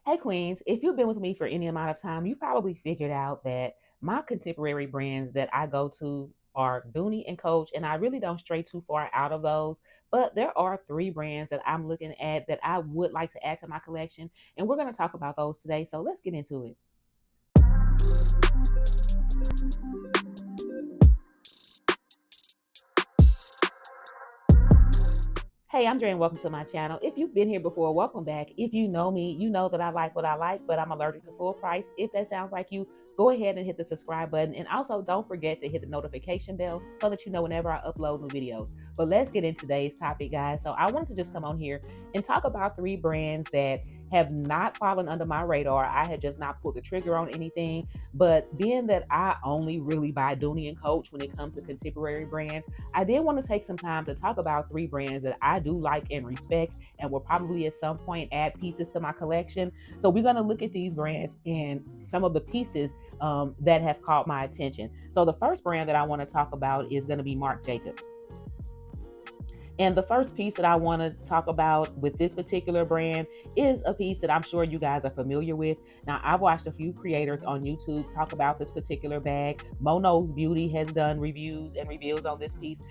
Hey Queens, if you've been with me for any amount of time, you probably figured out that my contemporary brands that I go to are Dooney and Coach, and I really don't stray too far out of those. But there are three brands that I'm looking at that I would like to add to my collection, and we're going to talk about those today. So let's get into it. Hey, I'm Dre and welcome to my channel. If you've been here before, welcome back. If you know me, you know that I like what I like, but I'm allergic to full price. If that sounds like you, go ahead and hit the subscribe button. And also don't forget to hit the notification bell so that you know whenever I upload new videos. But let's get into today's topic, guys. So I wanted to just come on here and talk about three brands that have not fallen under my radar. I had just not pulled the trigger on anything. But being that I only really buy Dooney and Coach when it comes to contemporary brands, I did want to take some time to talk about three brands that I do like and respect and will probably at some point add pieces to my collection. So we're going to look at these brands and some of the pieces that have caught my attention. So the first brand that I want to talk about is going to be Marc Jacobs. And the first piece that I want to talk about with this particular brand is a piece that I'm sure you guys are familiar with. Now, I've watched a few creators on YouTube talk about this particular bag. Mono's Beauty has done reviews and reviews on this piece.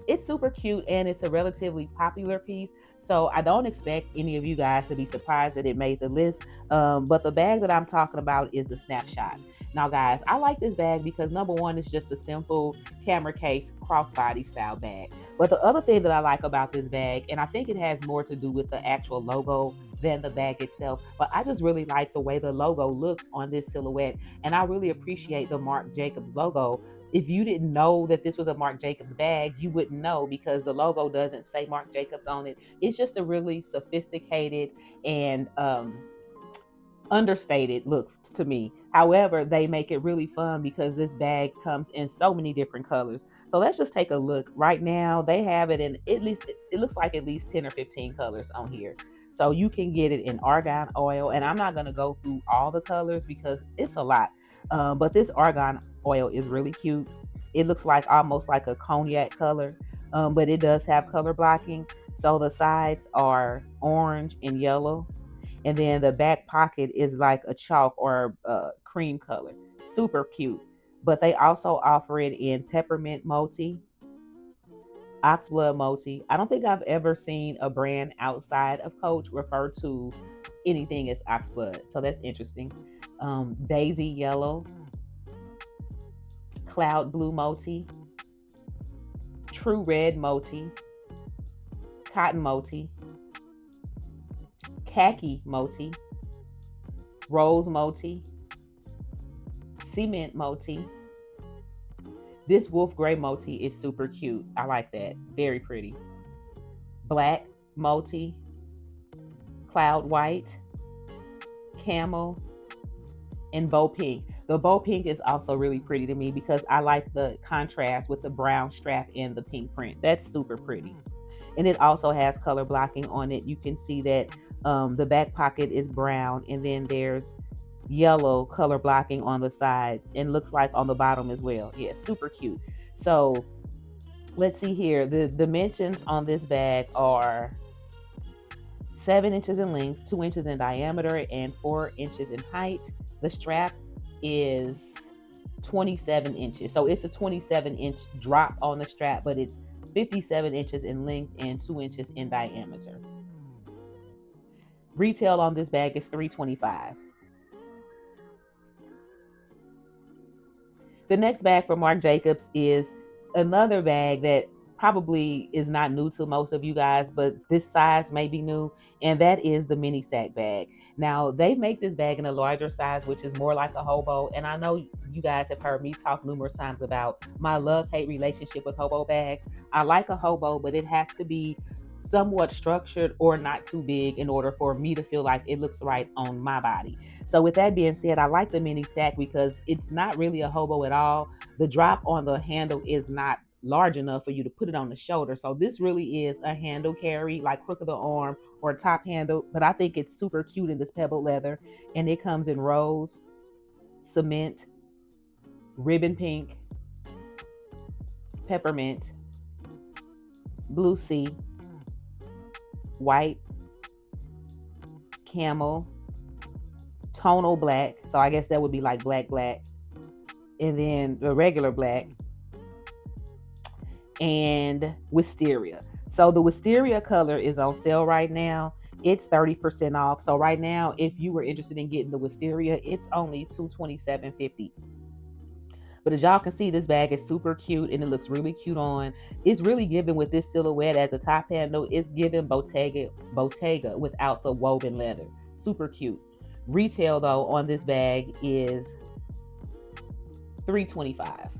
It's super cute and it's a relatively popular piece. So I don't expect any of you guys to be surprised that it made the list. But the bag that I'm talking about is the SNAPSHOT. Now, guys, I like this bag because number one, it's just a simple camera case crossbody style bag. But the other thing that I like about this bag, and I think it has more to do with the actual logo than the bag itself, but I just really like the way the logo looks on this silhouette. And I really appreciate the Marc Jacobs logo. If you didn't know that this was a Marc Jacobs bag, you wouldn't know because the logo doesn't say Marc Jacobs on it. It's just a really sophisticated and understated look to me. However, they make it really fun because this bag comes in so many different colors. So let's just take a look. Right now, they have it in at least, it looks like at least 10 or 15 colors on here. So you can get it in argan oil, and I'm not going to go through all the colors because it's a lot. But this argan oil is really cute. It looks like almost like a cognac color, but it does have color blocking. So the sides are orange and yellow, and then the back pocket is like a chalk or cream color. Super cute. But they also offer it in peppermint multi, oxblood multi. I don't think I've ever seen a brand outside of Coach refer to anything as oxblood, so that's interesting. Daisy yellow, cloud blue multi, true red multi, cotton multi, khaki multi, rose multi, cement multi. This wolf gray multi is super cute. I like that. Very pretty. Black multi, cloud white, camel, and bow pink. The bow pink is also really pretty to me because I like the contrast with the brown strap and the pink print. That's super pretty. And it also has color blocking on it. You can see that the back pocket is brown, and then there's yellow color blocking on the sides, and looks like on the bottom as well. Yeah, super cute. So let's see here. The dimensions on this bag are 7 inches in length, 2 inches in diameter, and 4 inches in height. The strap is 27 inches. So it's a 27-inch drop on the strap, but it's 57 inches in length and 2 inches in diameter. Retail on this bag is $325. The next bag from Marc Jacobs is another bag that probably is not new to most of you guys, but this size may be new, and that is the mini sack bag. Now, they make this bag in a larger size, which is more like a hobo, and I know you guys have heard me talk numerous times about my love-hate relationship with hobo bags. I like a hobo, but it has to be somewhat structured or not too big in order for me to feel like it looks right on my body. So with that being said, I like the mini sack because it's not really a hobo at all. The drop on the handle is not large enough for you to put it on the shoulder. So this really is a handle carry, like crook of the arm or top handle, but I think it's super cute in this pebbled leather. And it comes in rose, cement, ribbon pink, peppermint, blue sea, white, camel, tonal black. So I guess that would be like black, and then the regular black, and wisteria. So the wisteria color is on sale right now. It's 30% off. So right now, if you were interested in getting the wisteria, it's only $227.50. But as y'all can see, this bag is super cute and it looks really cute on. It's really given with this silhouette as a top handle. It's given Bottega without the woven leather. Super cute. Retail though on this bag is $325.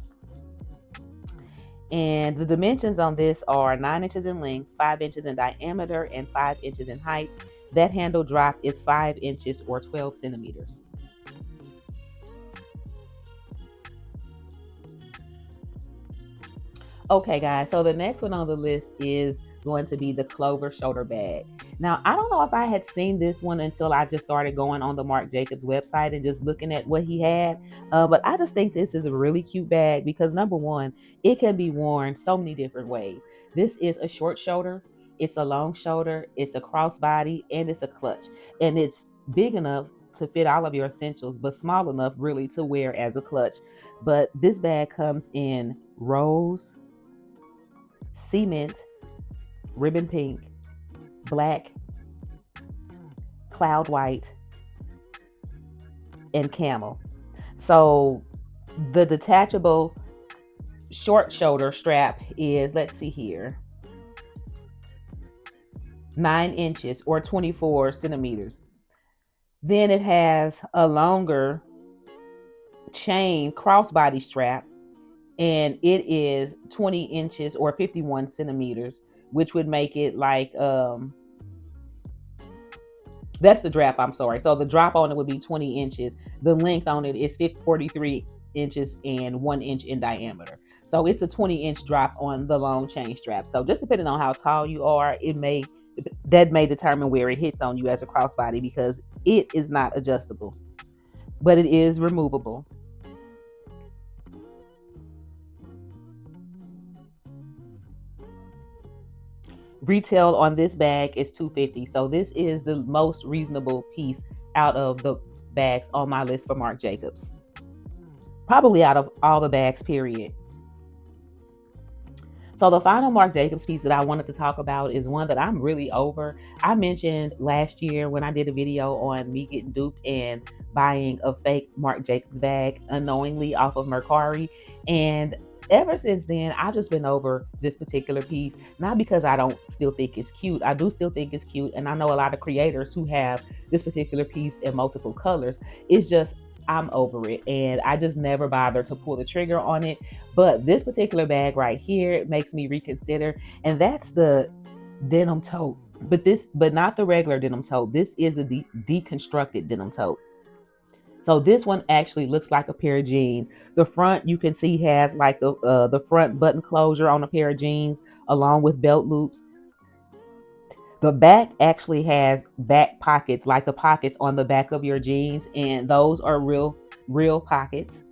And the dimensions on this are 9 inches in length, 5 inches in diameter, and 5 inches in height. That handle drop is 5 inches or 12 centimeters. Okay, guys, so the next one on the list is going to be the Clover shoulder bag. Now, I don't know if I had seen this one until I just started going on the Marc Jacobs website and just looking at what he had. But I just think this is a really cute bag because number one, it can be worn so many different ways. This is a short shoulder, it's a long shoulder, it's a crossbody, and it's a clutch. And it's big enough to fit all of your essentials, but small enough really to wear as a clutch. But this bag comes in rose, cement, ribbon pink, black, cloud white, and camel. So the detachable short shoulder strap is, let's see here, 9 inches or 24 centimeters. Then it has a longer chain crossbody strap, and it is 20 inches or 51 centimeters, which would make it like, that's the drop, I'm sorry. So the drop on it would be 20 inches. The length on it is 43 inches and 1 inch in diameter. So it's a 20-inch drop on the long chain strap. So just depending on how tall you are, that may determine where it hits on you as a crossbody because it is not adjustable, but it is removable. Retail on this bag is $250. So this is the most reasonable piece out of the bags on my list for Marc Jacobs. Probably out of all the bags, period. So the final Marc Jacobs piece that I wanted to talk about is one that I'm really over. I mentioned last year when I did a video on me getting duped and buying a fake Marc Jacobs bag unknowingly off of Mercari. And ever since then, I've just been over this particular piece. Not because I don't still think it's cute. I do still think it's cute. And I know a lot of creators who have this particular piece in multiple colors. It's just, I'm over it. And I just never bother to pull the trigger on it. But this particular bag right here makes me reconsider. And that's the denim tote. But not the regular denim tote. This is a deconstructed denim tote. So this one actually looks like a pair of jeans. The front, you can see, has like the front button closure on a pair of jeans along with belt loops. The back actually has back pockets, like the pockets on the back of your jeans, and those are real pockets.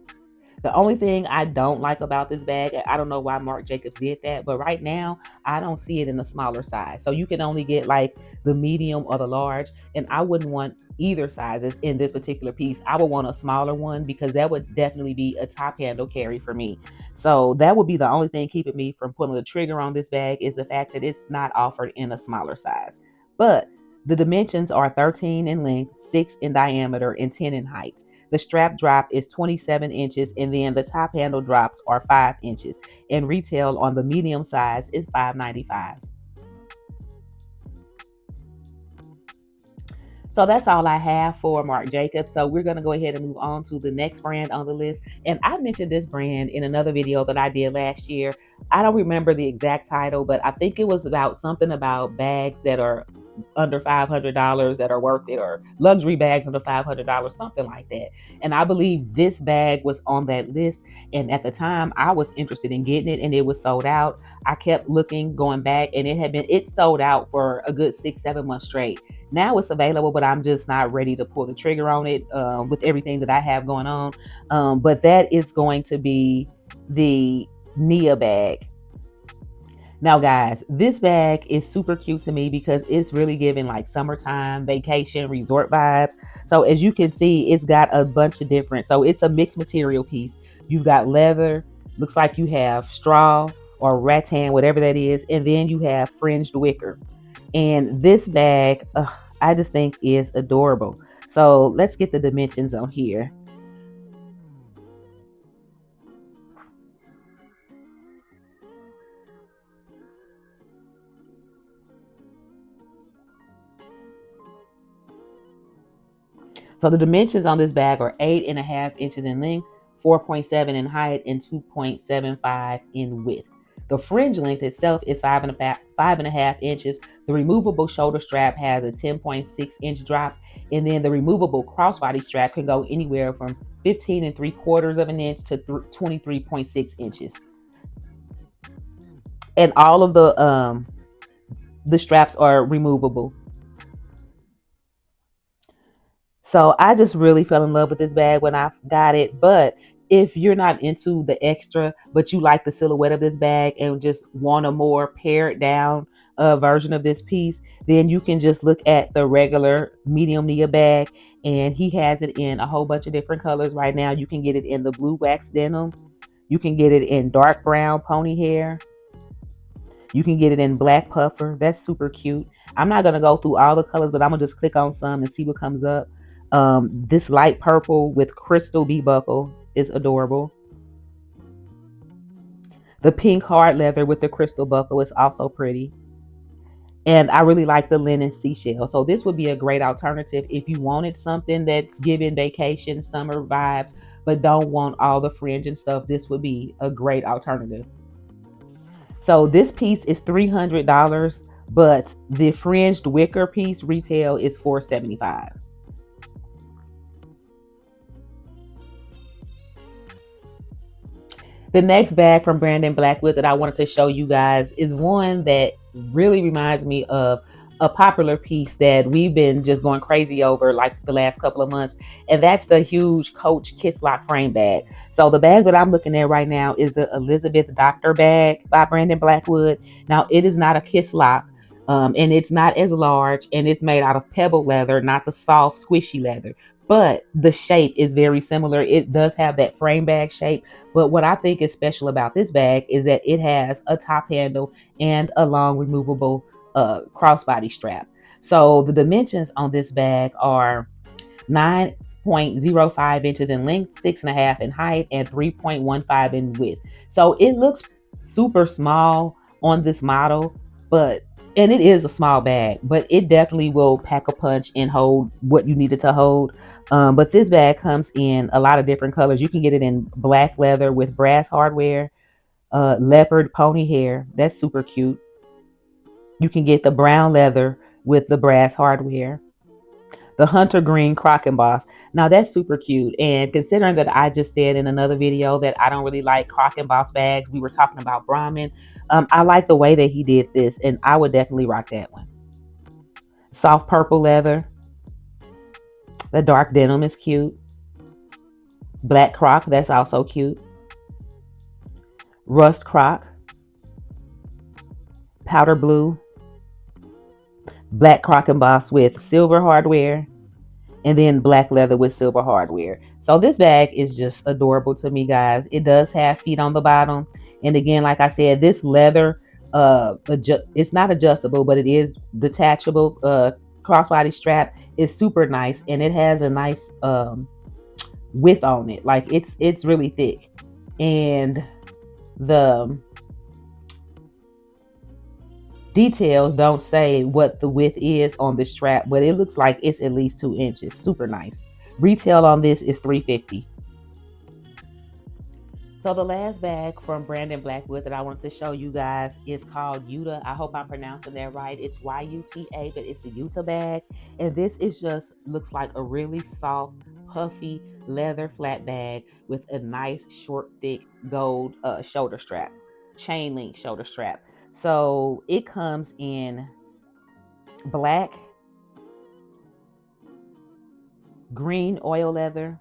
The only thing I don't like about this bag, I don't know why Marc Jacobs did that, but right now I don't see it in a smaller size. So you can only get like the medium or the large, and I wouldn't want either sizes in this particular piece. I would want a smaller one because that would definitely be a top handle carry for me. So that would be the only thing keeping me from pulling the trigger on this bag, is the fact that it's not offered in a smaller size. But the dimensions are 13 in length, 6 in diameter, and 10 in height. The strap drop is 27 inches, and then the top handle drops are 5 inches. And retail on the medium size is $5.95. So that's all I have for Marc Jacobs. So we're going to go ahead and move on to the next brand on the list. And I mentioned this brand in another video that I did last year. I don't remember the exact title, but I think it was about something about bags that are under $500 that are worth it, or luxury bags under $500, something like that. And I believe this bag was on that list. And at the time I was interested in getting it, and it was sold out. I kept looking, going back, and it sold out for a good 6-7 months straight. Now it's available, but I'm just not ready to pull the trigger on it with everything that I have going on. But that is going to be the Nia bag. Now, guys, this bag is super cute to me because it's really giving like summertime, vacation, resort vibes. So as you can see, it's got a bunch of different, so it's a mixed material piece. You've got leather, looks like you have straw or rattan, whatever that is, and then you have fringed wicker. And this bag, I just think is adorable. So let's get the dimensions on here. So the dimensions on this bag are 8.5 inches in length, 4.7 in height, and 2.75 in width. The fringe length itself is 5.5 inches. The removable shoulder strap has a 10.6-inch drop, and then the removable crossbody strap can go anywhere from 15.75 of an inch to 23.6 inches. And all of the straps are removable. So I just really fell in love with this bag when I got it. But if you're not into the extra, but you like the silhouette of this bag and just want a more pared down version of this piece, then you can just look at the regular medium Nia bag. And he has it in a whole bunch of different colors right now. You can get it in the blue wax denim. You can get it in dark brown pony hair. You can get it in black puffer. That's super cute. I'm not going to go through all the colors, but I'm going to just click on some and see what comes up. This light purple with crystal bee buckle is adorable. The pink hard leather with the crystal buckle is also pretty. And I really like the linen seashell. So this would be a great alternative if you wanted something that's giving vacation, summer vibes, but don't want all the fringe and stuff. This would be a great alternative. So this piece is $300, but the fringed wicker piece retail is $475. The next bag from Blackwood that I wanted to show you guys is one that really reminds me of a popular piece that we've been just going crazy over like the last couple of months, and that's the huge Coach Kiss Lock frame bag. So the bag that I'm looking at right now is the Elizabeth Doctor bag by Blackwood. Now it is not a Kiss Lock, and it's not as large, and it's made out of pebble leather, not the soft squishy leather. But the shape is very similar. It does have that frame bag shape. But what I think is special about this bag is that it has a top handle and a long removable crossbody strap. So the dimensions on this bag are 9.05 inches in length, 6.5 in height, and 3.15 in width. So it looks super small on this model, and it is a small bag, but it definitely will pack a punch and hold what you need it to hold. But this bag comes in a lot of different colors. You can get it in black leather with brass hardware, leopard pony hair. That's super cute. You can get the brown leather with the brass hardware, the hunter green croc emboss. Now that's super cute. And considering that I just said in another video that I don't really like croc emboss bags, we were talking about Brahmin. I like the way that he did this, and I would definitely rock that one. Soft purple leather. The dark denim is cute. Black croc, that's also cute. Rust croc. Powder blue. Black croc emboss with silver hardware, and then black leather with silver hardware. So this bag is just adorable to me, guys. It does have feet on the bottom, and again, like I said, this leather it's not adjustable, but it is detachable. Crossbody strap is super nice, and it has a nice width on it. Like it's really thick, and the details don't say what the width is on the strap, but it looks like it's at least 2 inches. Super nice. Retail on this is $350. So the last bag from Blackwood that I wanted to show you guys is called YUTA. I hope I'm pronouncing that right. It's YUTA, but it's the YUTA bag. And this is just looks like a really soft, puffy leather flat bag with a nice, short, thick gold shoulder strap, chain link shoulder strap. So it comes in black, green oil leather,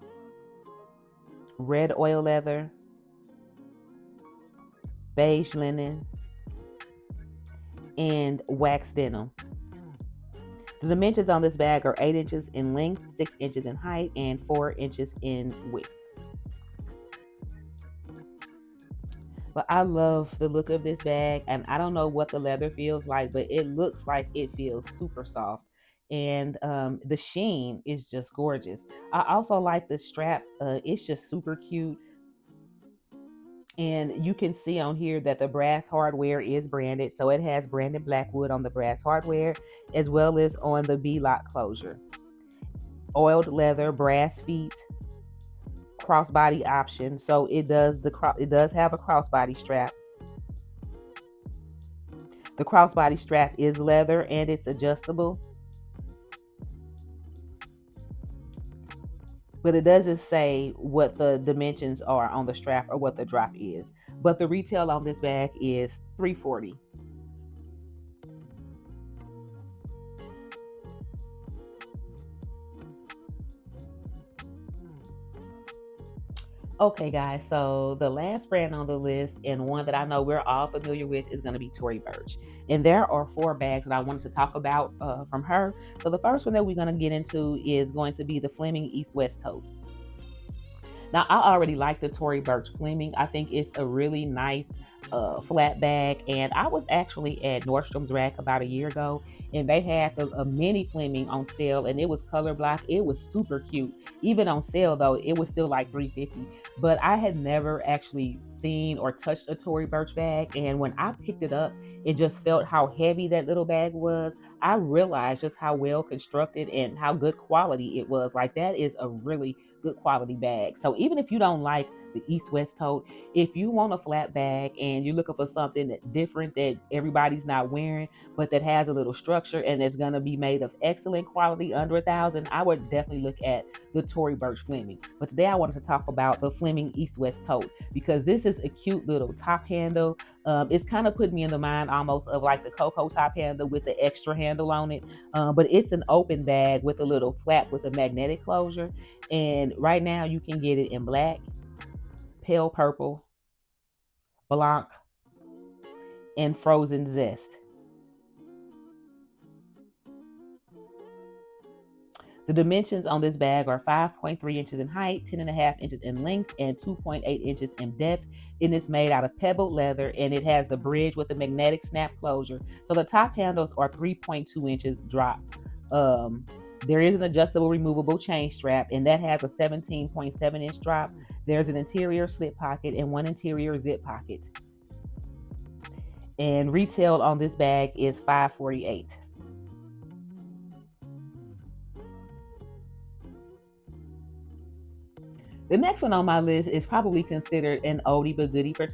red oil leather, beige linen, and wax denim. The dimensions on this bag are 8 inches in length, 6 inches in height, and 4 inches in width. But I love the look of this bag, and I don't know what the leather feels like, but it looks like it feels super soft. And the sheen is just gorgeous. I also like the strap. It's just super cute. And you can see on here that the brass hardware is branded. So it has branded Blackwood on the brass hardware, as well as on the B-lock closure. Oiled leather, brass feet, crossbody option. So it does have a crossbody strap. The crossbody strap is leather and it's adjustable. But it doesn't say what the dimensions are on the strap or what the drop is. But the retail on this bag is $340. Okay, guys, so the last brand on the list, and one that I know we're all familiar with, is going to be Tory Burch. And there are 4 bags that I wanted to talk about from her. So the first one that we're going to get into is going to be the Fleming East-West Tote. Now, I already like the Tory Burch Fleming. I think it's a really nice flat bag. And I was actually at Nordstrom's Rack about a year ago, and they had a mini Fleming on sale, and it was color block. It was super cute. Even on sale, though, it was still like $350. But I had never actually seen or touched a Tory Burch bag. And when I picked it up, it just felt how heavy that little bag was. I realized just how well constructed and how good quality it was. Like, that is a really good quality bag. So even if you don't like the East-West Tote, if you want a flat bag and you're looking for something that different that everybody's not wearing, but that has a little structure and that's going to be made of excellent quality under $1,000, I would definitely look at the Tory Burch Fleming. But today I wanted to talk about the Fleming East-West Tote, because this is a cute little top handle. It's kind of put me in the mind almost of like the Coco top handle with the extra handle on it. But it's an open bag with a little flap with a magnetic closure. And right now you can get it in black, pale purple, blanc, and frozen zest. The dimensions on this bag are 5.3 inches in height, 10.5 inches in length, and 2.8 inches in depth. And it's made out of pebbled leather, and it has the bridge with the magnetic snap closure. So the top handles are 3.2 inches drop. There is an adjustable removable chain strap, and that has a 17.7-inch drop. There's an interior slip pocket and one interior zip pocket. And retail on this bag is $548. The next one on my list is probably considered an oldie but goodie for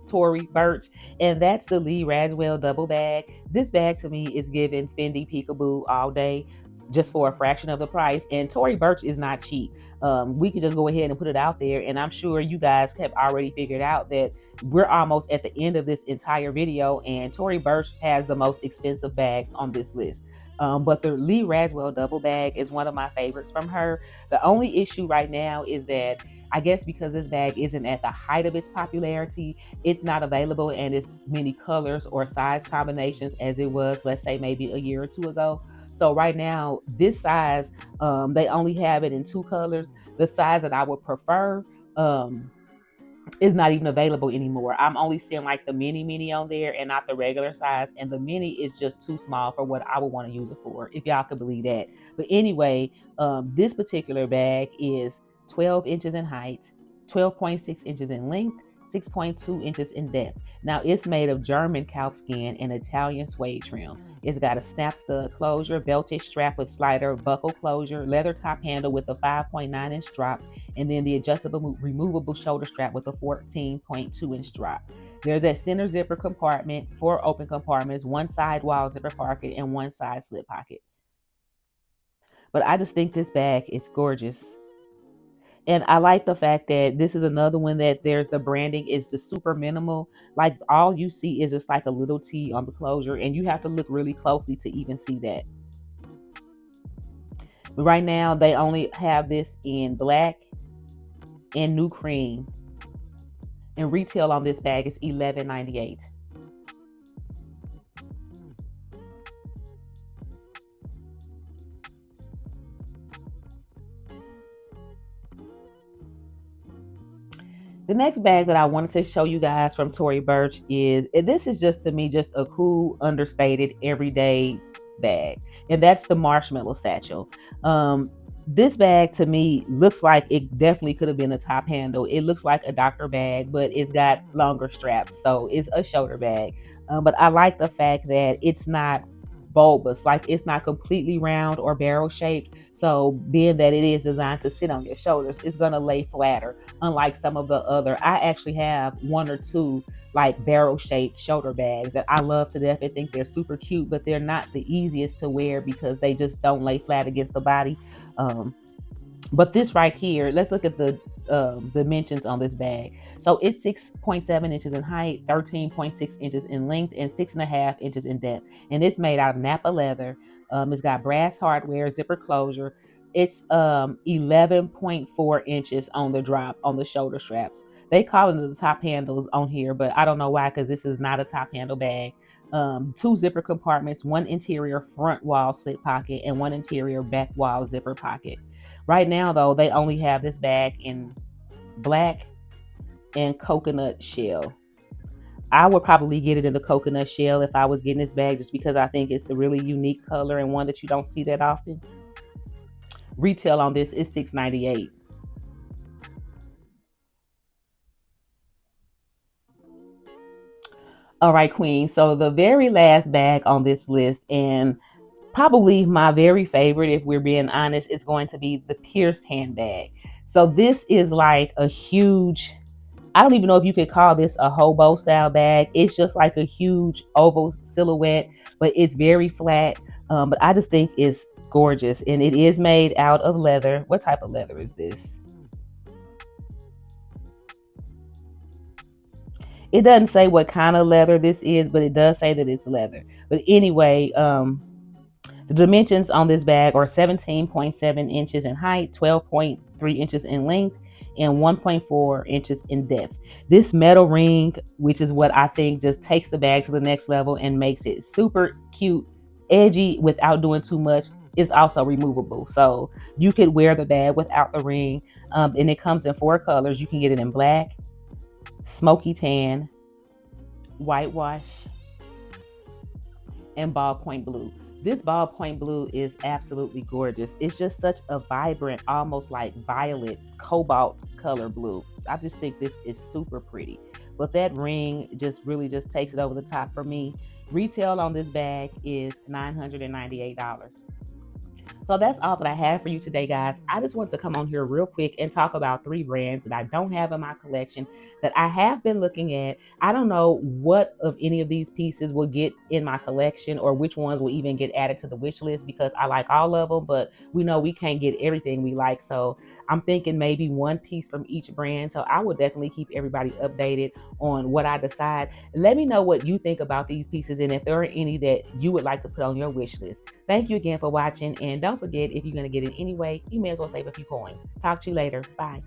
Tory Burch, and that's the Lee Radizwell double bag. This bag to me is giving Fendi Peekaboo all day, just for a fraction of the price. And Tory Burch is not cheap. We could just go ahead and put it out there, and I'm sure you guys have already figured out that we're almost at the end of this entire video, and Tory Burch has the most expensive bags on this list. But the Lee Radizwell double bag is one of my favorites from her. The only issue right now is that I guess because this bag isn't at the height of its popularity, it's not available in as many colors or size combinations as it was, let's say, maybe a year or 2 ago. So right now, this size, they only have it in 2 colors. The size that I would prefer is not even available anymore. I'm only seeing like the mini on there and not the regular size. And the mini is just too small for what I would want to use it for, if y'all could believe that. But anyway, this particular bag is 12 inches in height, 12.6 inches in length, 6.2 inches in depth. Now, it's made of German calf skin and Italian suede trim. It's got a snap stud closure, belted strap with slider buckle closure, leather top handle with a 5.9-inch drop, and then the adjustable removable shoulder strap with a 14.2-inch drop. There's a center zipper compartment, 4 open compartments, 1 side wall zipper pocket, and 1 side slip pocket. But I just think this bag is gorgeous. And I like the fact that this is another one that there's the branding is the super minimal. Like, all you see is just like a little T on the closure, and you have to look really closely to even see that. But right now, they only have this in black and new cream. And retail on this bag is $11.98. The next bag that I wanted to show you guys from Tory Burch is, and this is just to me just a cool, understated, everyday bag, and that's the Marshmallow Satchel. This bag to me looks like it definitely could have been a top handle. It looks like a doctor bag, but it's got longer straps, so it's a shoulder bag. But I like the fact that it's not bulbous, like it's not completely round or barrel shaped. So being that it is designed to sit on your shoulders, it's gonna lay flatter. Unlike some of the other, I actually have one or two like barrel shaped shoulder bags that I love to death. I think they're super cute, but they're not the easiest to wear because they just don't lay flat against the body. But this right here, let's look at the dimensions on this bag. So it's 6.7 inches in height, 13.6 inches in length, and 6.5 inches in depth. And it's made out of Napa leather. It's got brass hardware, zipper closure. It's 11.4 inches on the drop on the shoulder straps. They call it the top handles on here, but I don't know why, because this is not a top handle bag. 2 zipper compartments, 1 interior front wall slip pocket, and 1 interior back wall zipper pocket. Right now, though, they only have this bag in black and coconut shell. I would probably get it in the coconut shell if I was getting this bag, just because I think it's a really unique color and one that you don't see that often. Retail on this is $6.98. All right, Queen. So the very last bag on this list, and probably my very favorite, if we're being honest, is going to be the pierced handbag. So this is like a huge, I don't even know if you could call this a hobo style bag. It's just like a huge oval silhouette, but it's very flat. But I just think it's gorgeous, and it is made out of leather. What type of leather is this? It doesn't say what kind of leather this is, but it does say that it's leather. But anyway, the dimensions on this bag are 17.7 inches in height, 12.3 inches in length, and 1.4 inches in depth. This metal ring, which is what I think just takes the bag to the next level and makes it super cute, edgy without doing too much, is also removable. So you could wear the bag without the ring. And it comes in 4 colors. You can get it in black, smoky tan, whitewash, and ballpoint blue. This ballpoint blue is absolutely gorgeous. It's just such a vibrant, almost like violet, cobalt color blue. I just think this is super pretty. But that ring just really just takes it over the top for me. Retail on this bag is $998. So that's all that I have for you today, guys. I just want to come on here real quick and talk about 3 brands that I don't have in my collection that I have been looking at. I don't know what of any of these pieces will get in my collection or which ones will even get added to the wish list, because I like all of them, but we know we can't get everything we like. So I'm thinking maybe 1 piece from each brand. So I will definitely keep everybody updated on what I decide. Let me know what you think about these pieces and if there are any that you would like to put on your wish list. Thank you again for watching, and don't forget, if you're going to get it anyway, you may as well save a few coins. Talk to you later. Bye.